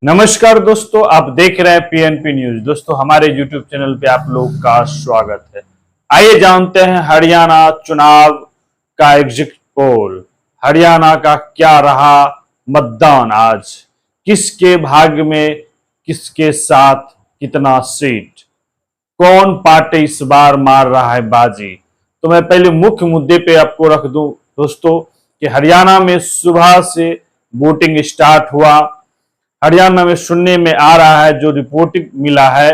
नमस्कार दोस्तों, आप देख रहे हैं पीएनपी न्यूज। दोस्तों, हमारे यूट्यूब चैनल पे आप लोग का स्वागत है। आइए जानते हैं हरियाणा चुनाव का एग्जिट पोल। हरियाणा का क्या रहा मतदान आज, किसके भाग्य में किसके साथ कितना सीट, कौन पार्टी इस बार मार रहा है बाजी। तो मैं पहले मुख्य मुद्दे पे आपको रख दूं दोस्तों कि हरियाणा में सुबह से वोटिंग स्टार्ट हुआ। हरियाणा में सुनने में आ रहा है, जो रिपोर्टिंग मिला है,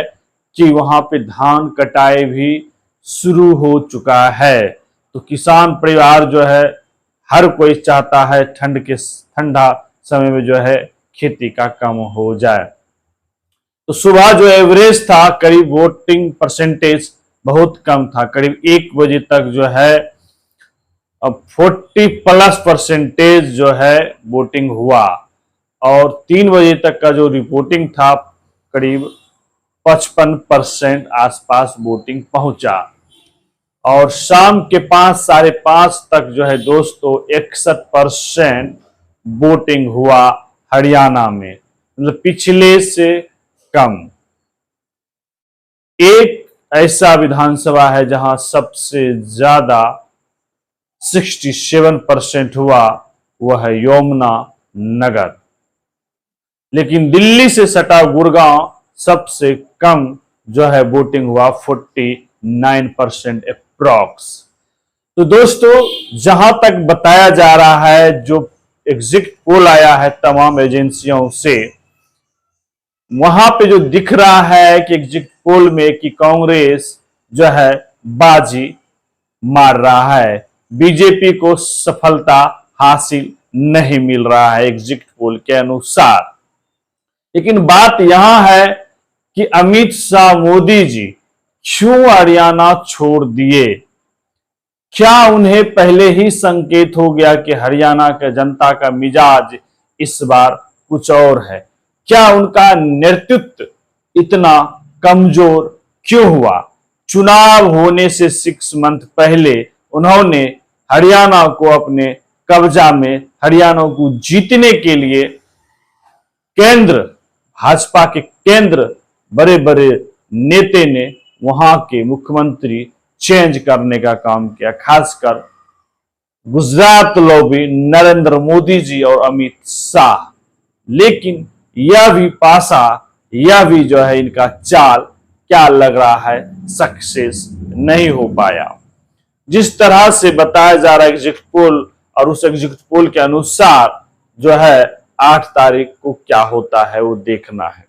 कि वहां पे धान कटाई भी शुरू हो चुका है। तो किसान परिवार जो है, हर कोई चाहता है ठंडा समय में जो है खेती का काम हो जाए। तो सुबह जो एवरेज था, करीब वोटिंग परसेंटेज बहुत कम था। करीब 1 बजे तक जो है अब 40+ % जो है वोटिंग हुआ और 3 बजे तक का जो रिपोर्टिंग था, करीब 55% आसपास वोटिंग पहुंचा। और शाम के 5 साढ़े 5 तक जो है दोस्तों 61% वोटिंग हुआ हरियाणा में, मतलब पिछले से कम। एक ऐसा विधानसभा है जहां सबसे ज्यादा 67% हुआ, वह है यमुना नगर। लेकिन दिल्ली से सटा गुड़गांव सबसे कम जो है वोटिंग हुआ, 49% अप्रॉक्स। तो दोस्तों, जहां तक बताया जा रहा है, जो एग्जिट पोल आया है तमाम एजेंसियों से, वहां पे जो दिख रहा है कि एग्जिट पोल में कि कांग्रेस जो है बाजी मार रहा है, बीजेपी को सफलता हासिल नहीं मिल रहा है एग्जिट पोल के अनुसार। लेकिन बात यहां है कि अमित शाह मोदी जी क्यों हरियाणा छोड़ दिए। क्या उन्हें पहले ही संकेत हो गया कि हरियाणा के जनता का मिजाज इस बार कुछ और है? क्या उनका नेतृत्व इतना कमजोर क्यों हुआ? चुनाव होने से 6 मंथ पहले उन्होंने हरियाणा को अपने कब्जा में, हरियाणा को जीतने के लिए केंद्र, भाजपा के केंद्र बड़े बड़े नेता ने वहां के मुख्यमंत्री चेंज करने का काम किया, खासकर गुजरात लॉबी नरेंद्र मोदी जी और अमित शाह। लेकिन यह भी पासा, यह भी जो है इनका चाल क्या लग रहा है, सक्सेस नहीं हो पाया। जिस तरह से बताया जा रहा है एग्जिट पोल, और उस एग्जिट पोल के अनुसार जो है 8 तारीख को क्या होता है वो देखना है।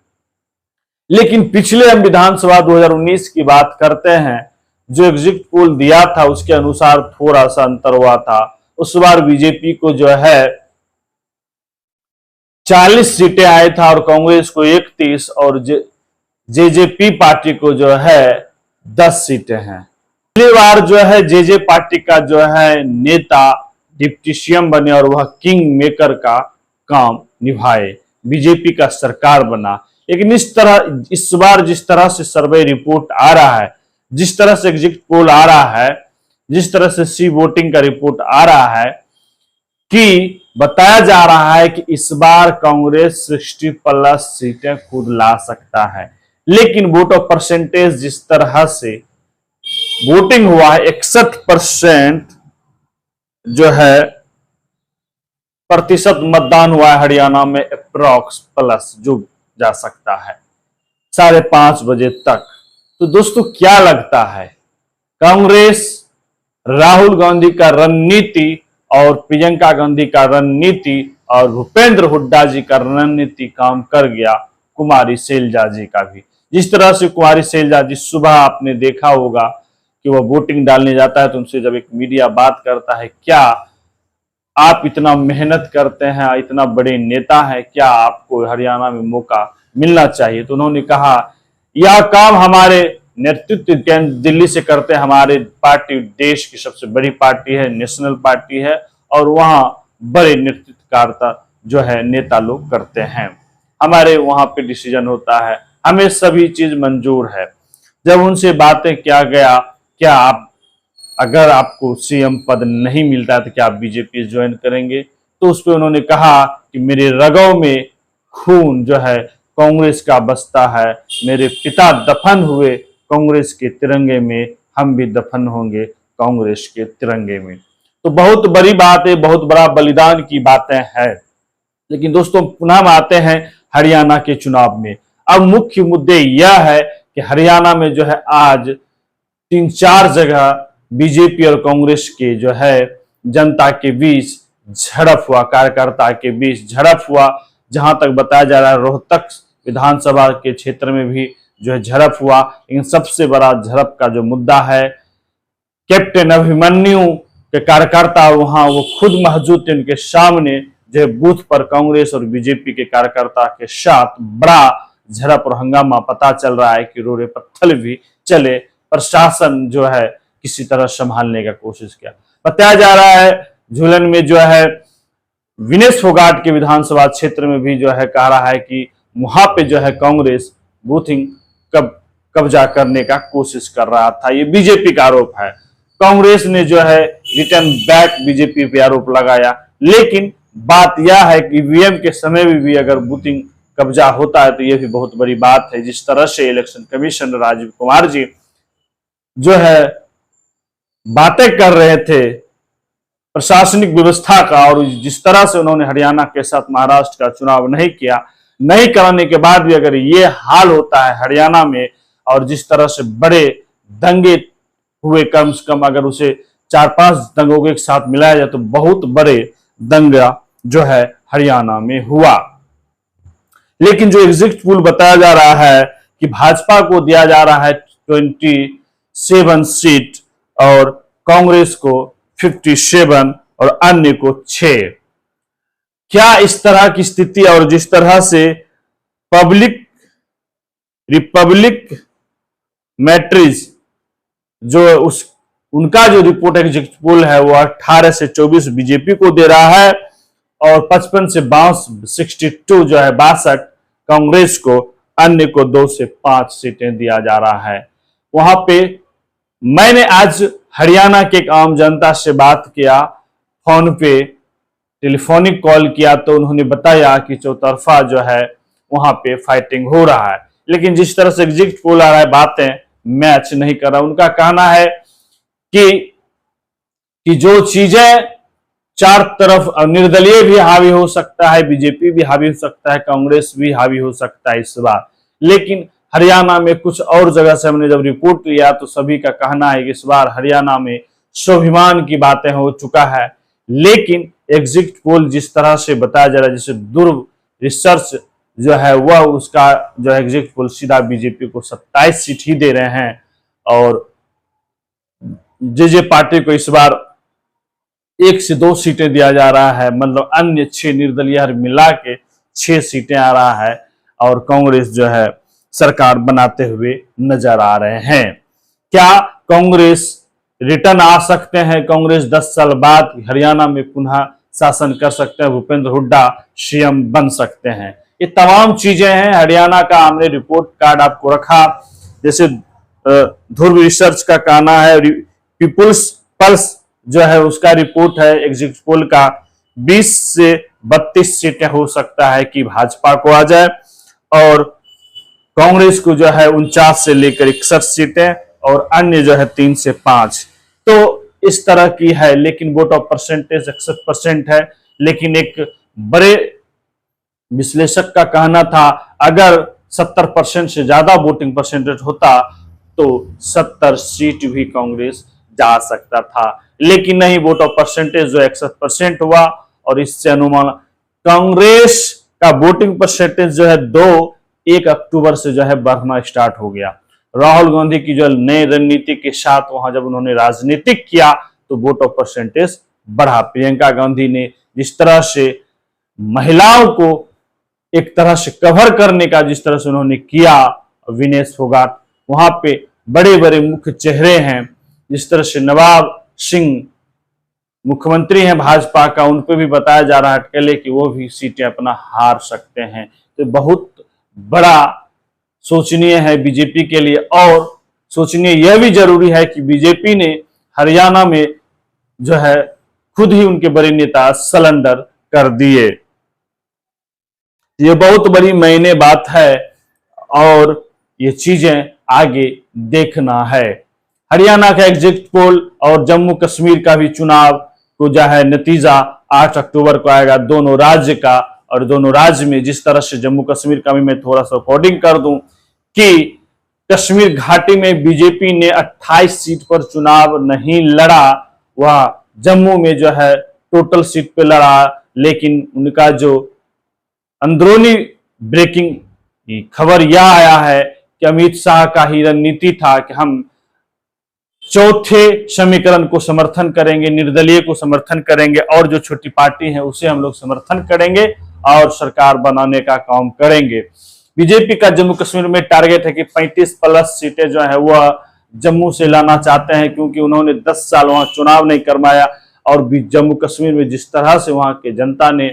लेकिन पिछले हम विधानसभा 2019 की बात करते हैं, जो एग्जिट पोल दिया था उसके अनुसार थोड़ा सा अंतर हुआ था। उस बार बीजेपी को जो है 40 सीटें आए था और कांग्रेस को 31, और जेजेपी पार्टी को जो है 10 सीटें हैं। पहली बार जो है जेजे पार्टी का जो है नेता डिप्टी सीएम बने और वह किंग मेकर का काम निभाए, बीजेपी का सरकार बना। लेकिन इस बार जिस तरह से सर्वे रिपोर्ट आ रहा है, जिस तरह से एग्जिट पोल आ रहा है, जिस तरह से सी वोटिंग का रिपोर्ट आ रहा है, कि बताया जा रहा है कि इस बार कांग्रेस 60+ सीटें खुद ला सकता है। लेकिन वोट ऑफ परसेंटेज जिस तरह से वोटिंग हुआ है, 61% जो है प्रतिशत मतदान हुआ है हरियाणा में, अप्रॉक्स प्लस जो जा सकता है 5:30 बजे तक। तो दोस्तों, क्या लगता है, कांग्रेस, राहुल गांधी का रणनीति और प्रियंका गांधी का रणनीति और भूपेंद्र हुड्डा जी का रणनीति काम कर गया, कुमारी शैलजा जी का भी? जिस तरह से कुमारी शैलजा जी, सुबह आपने देखा होगा कि वह वोटिंग डालने जाता है तो उनसे जब एक मीडिया बात करता है, क्या आप इतना मेहनत करते हैं, इतना बड़े नेता हैं, क्या आपको हरियाणा में मौका मिलना चाहिए? तो उन्होंने कहा, यह काम हमारे नेतृत्व दिल्ली से करते हैं। हमारे पार्टी देश की सबसे बड़ी पार्टी है, नेशनल पार्टी है, और वहां बड़े नेतृत्वकारिता जो है नेता लोग करते हैं। हमारे वहां पे डिसीजन होता है, हमें सभी चीज मंजूर है। जब उनसे बातें किया गया, क्या आप, अगर आपको सीएम पद नहीं मिलता है तो क्या आप बीजेपी ज्वाइन करेंगे? तो उस पर उन्होंने कहा कि मेरे रगों में खून जो है कांग्रेस का बसता है। मेरे पिता दफन हुए कांग्रेस के तिरंगे में, हम भी दफन होंगे कांग्रेस के तिरंगे में। तो बहुत बड़ी बात है, बहुत बड़ा बलिदान की बातें हैं। लेकिन दोस्तों पुनः हम आते हैं हरियाणा के चुनाव में। अब मुख्य मुद्दे यह है कि हरियाणा में जो है आज 3-4 जगह बीजेपी और कांग्रेस के जो है जनता के बीच झड़प हुआ, कार्यकर्ता के बीच झड़प हुआ। जहां तक बताया जा रहा है रोहतक विधानसभा के क्षेत्र में भी जो है झड़प हुआ। लेकिन सबसे बड़ा झड़प का जो मुद्दा है, कैप्टन अभिमन्यु के कार्यकर्ता वहां वो खुद मौजूद थे, उनके सामने जो है बूथ पर कांग्रेस और बीजेपी के कार्यकर्ता के साथ बड़ा झड़प और हंगामा पता चल रहा है कि रोड़े पत्थर भी चले। प्रशासन जो है किसी तरह संभालने का कोशिश किया। बताया जा रहा है झूलन में जो है विनेश फोगाट के विधानसभा क्षेत्र में भी जो है कह रहा है कि वहां पे जो है कांग्रेस बूथिंग कब्जा करने का कोशिश कर रहा था। ये बीजेपी का आरोप है। कांग्रेस ने जो है रिटर्न बैक बीजेपी पे आरोप लगाया। लेकिन बात यह है कि ईवीएम के समय में भी अगर बूथिंग कब्जा होता है तो यह भी बहुत बड़ी बात है। जिस तरह से इलेक्शन कमीशन राजीव कुमार जी जो है बातें कर रहे थे प्रशासनिक व्यवस्था का, और जिस तरह से उन्होंने हरियाणा के साथ महाराष्ट्र का चुनाव नहीं किया, नहीं कराने के बाद भी अगर ये हाल होता है हरियाणा में, और जिस तरह से बड़े दंगे हुए, कम से कम अगर उसे 4-5 दंगों के साथ मिलाया जाए तो बहुत बड़े दंगा जो है हरियाणा में हुआ। लेकिन जो एग्जिट पोल बताया जा रहा है कि भाजपा को दिया जा रहा है 27 सीट और कांग्रेस को 57 और अन्य को 6। क्या इस तरह की स्थिति और जिस तरह से रिपब्लिक मैट्रिज जो उनका जो रिपोर्ट एग्जिट पोल है वो 18 से 24 बीजेपी को दे रहा है और 55 से 62 जो है 62 कांग्रेस को, अन्य को 2 से 5 सीटें दिया जा रहा है। वहां पे मैंने आज हरियाणा के एक आम जनता से बात किया, फोन पे टेलीफोनिक कॉल किया, तो उन्होंने बताया कि चौतरफा जो है वहां पे फाइटिंग हो रहा है। लेकिन जिस तरह से एग्जिट पोल आ रहा है बातें मैच नहीं कर रहा। उनका कहना है कि जो चीजें चार तरफ निर्दलीय भी हावी हो सकता है, बीजेपी भी हावी हो सकता है, कांग्रेस भी हावी हो सकता है इस बार। लेकिन हरियाणा में कुछ और जगह से हमने जब रिपोर्ट लिया तो सभी का कहना है कि इस बार हरियाणा में स्वाभिमान की बातें हो चुका है। लेकिन एग्जिट पोल जिस तरह से बताया जा रहा है, जैसे ध्रुव रिसर्च जो है वह उसका जो एग्जिट पोल सीधा बीजेपी को 27 सीट ही दे रहे हैं और जे पार्टी को इस बार 1 से 2 सीटें दिया जा रहा है, मतलब अन्य 6 निर्दलीय मिला के 6 सीटें आ रहा है और कांग्रेस जो है सरकार बनाते हुए नजर आ रहे हैं। क्या कांग्रेस रिटर्न आ सकते हैं? कांग्रेस 10 साल बाद हरियाणा में पुनः शासन कर सकते हैं, भूपेंद्र हुड्डा सीएम बन सकते हैं। ये तमाम चीजें हैं। हरियाणा का हमने रिपोर्ट कार्ड आपको रखा, जैसे ध्रुव रिसर्च का कहना है, पीपुल्स पल्स जो है उसका रिपोर्ट है एग्जिट पोल का 20 से 32 सीटें हो सकता है कि भाजपा को आ जाए और कांग्रेस को जो है 49 से लेकर 61 सीटें और अन्य जो है 3 से 5। तो इस तरह की है। लेकिन वोट ऑफ परसेंटेज 61% है। लेकिन एक बड़े विश्लेषक का कहना था अगर 70% से ज्यादा वोटिंग परसेंटेज होता तो 70 सीट भी कांग्रेस जा सकता था। लेकिन नहीं, वोट ऑफ परसेंटेज जो 61% हुआ और इससे अनुमान कांग्रेस का वोटिंग परसेंटेज जो है 1 अक्टूबर से जो है बढ़ना स्टार्ट हो गया। राहुल गांधी की जो नई रणनीति के साथ वहां जब उन्होंने राजनीतिक किया तो वोट ऑफ परसेंटेज बढ़ा। प्रियंका गांधी ने जिस तरह से महिलाओं को एक तरह से कवर करने का जिस तरह से उन्होंने किया, विनेश फोगाट वहां पे बड़े बड़े मुख्य चेहरे हैं, जिस तरह से नवाब सिंह मुख्यमंत्री हैं भाजपा का, उन पे भी बताया जा रहा है अटकले कि वो भी सीटें अपना हार सकते हैं। तो बहुत बड़ा सोचनीय है बीजेपी के लिए। और सोचनीय यह भी जरूरी है कि बीजेपी ने हरियाणा में जो है खुद ही उनके बड़े नेता सरेंडर कर दिए। ये बहुत बड़ी मायने बात है और ये चीजें आगे देखना है। हरियाणा का एग्जिट पोल और जम्मू कश्मीर का भी चुनाव को जो है नतीजा 8 अक्टूबर को आएगा दोनों राज्य का। और दोनों राज्य में जिस तरह से जम्मू कश्मीर का भी मैं थोड़ा सा कोडिंग कर दूं कि कश्मीर घाटी में बीजेपी ने 28 सीट पर चुनाव नहीं लड़ा, वह जम्मू में जो है टोटल सीट पे लड़ा। लेकिन उनका जो अंदरूनी ब्रेकिंग खबर यह आया है कि अमित शाह का ही रणनीति था कि हम चौथे समीकरण को समर्थन करेंगे, निर्दलीय को समर्थन करेंगे और जो छोटी पार्टी है उसे हम लोग समर्थन करेंगे और सरकार बनाने का काम करेंगे। बीजेपी का जम्मू कश्मीर में टारगेट है कि 35+ सीटें जो है वह जम्मू से लाना चाहते हैं, क्योंकि उन्होंने 10 साल वहां चुनाव नहीं करवाया और जम्मू कश्मीर में जिस तरह से वहां के जनता ने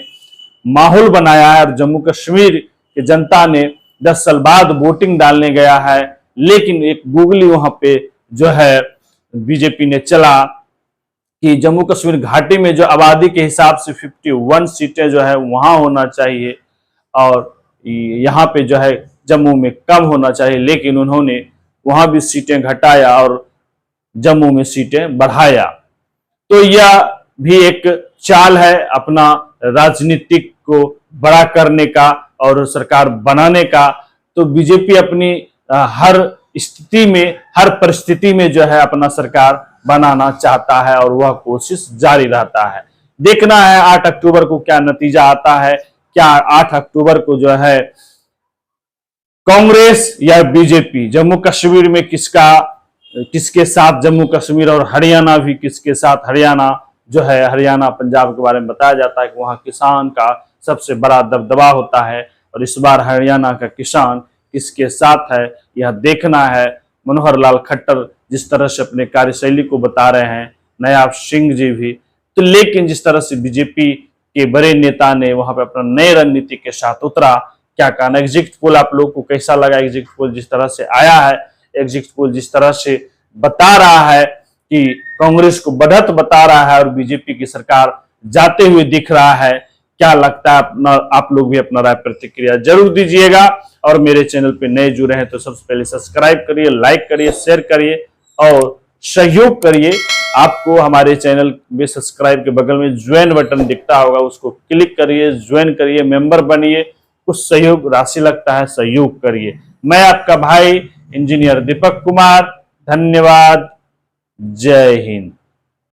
माहौल बनाया है और जम्मू कश्मीर की जनता ने 10 साल बाद वोटिंग डालने गया है, लेकिन एक गूगली वहां पे जो है बीजेपी ने चला कि जम्मू कश्मीर घाटी में जो आबादी के हिसाब से 51 सीटें जो है वहां होना चाहिए और यहाँ पे जो है जम्मू में कम होना चाहिए, लेकिन उन्होंने वहां भी सीटें घटाया और जम्मू में सीटें बढ़ाया। तो यह भी एक चाल है अपना राजनीतिक को बड़ा करने का और सरकार बनाने का। तो बीजेपी अपनी हर स्थिति में, हर परिस्थिति में जो है अपना सरकार बनाना चाहता है और वह कोशिश जारी रहता है। देखना है 8 अक्टूबर को क्या नतीजा आता है, क्या 8 अक्टूबर को जो है कांग्रेस या बीजेपी जम्मू कश्मीर में किसके साथ जम्मू कश्मीर और हरियाणा भी किसके साथ। हरियाणा जो है, हरियाणा पंजाब के बारे में बताया जाता है कि वहां किसान का सबसे बड़ा दबदबा होता है और इस बार हरियाणा का किसान किसके साथ है यह देखना है। मनोहर लाल खट्टर जिस तरह से अपने कार्यशैली को बता रहे हैं, नायब सिंह जी भी, तो लेकिन जिस तरह से बीजेपी के बड़े नेता ने वहां पे अपना नए रणनीति के साथ उतरा, क्या कहना। एग्जिट पोल आप लोग को कैसा लगा? एग्जिट पोल जिस तरह से आया है, एग्जिट पोल जिस तरह से बता रहा है कि कांग्रेस को बढ़त बता रहा है और बीजेपी की सरकार जाते हुए दिख रहा है, क्या लगता है? आप लोग भी अपना राय प्रतिक्रिया जरूर दीजिएगा और मेरे चैनल पे नए जुड़े हैं तो सबसे पहले सब्सक्राइब करिए, लाइक करिए, शेयर करिए और सहयोग करिए। आपको हमारे चैनल में सब्सक्राइब के बगल में ज्वाइन बटन दिखता होगा, उसको क्लिक करिए, ज्वाइन करिए, मेंबर बनिए। कुछ सहयोग राशि लगता है, सहयोग करिए। मैं आपका भाई इंजीनियर दीपक कुमार, धन्यवाद, जय हिंद।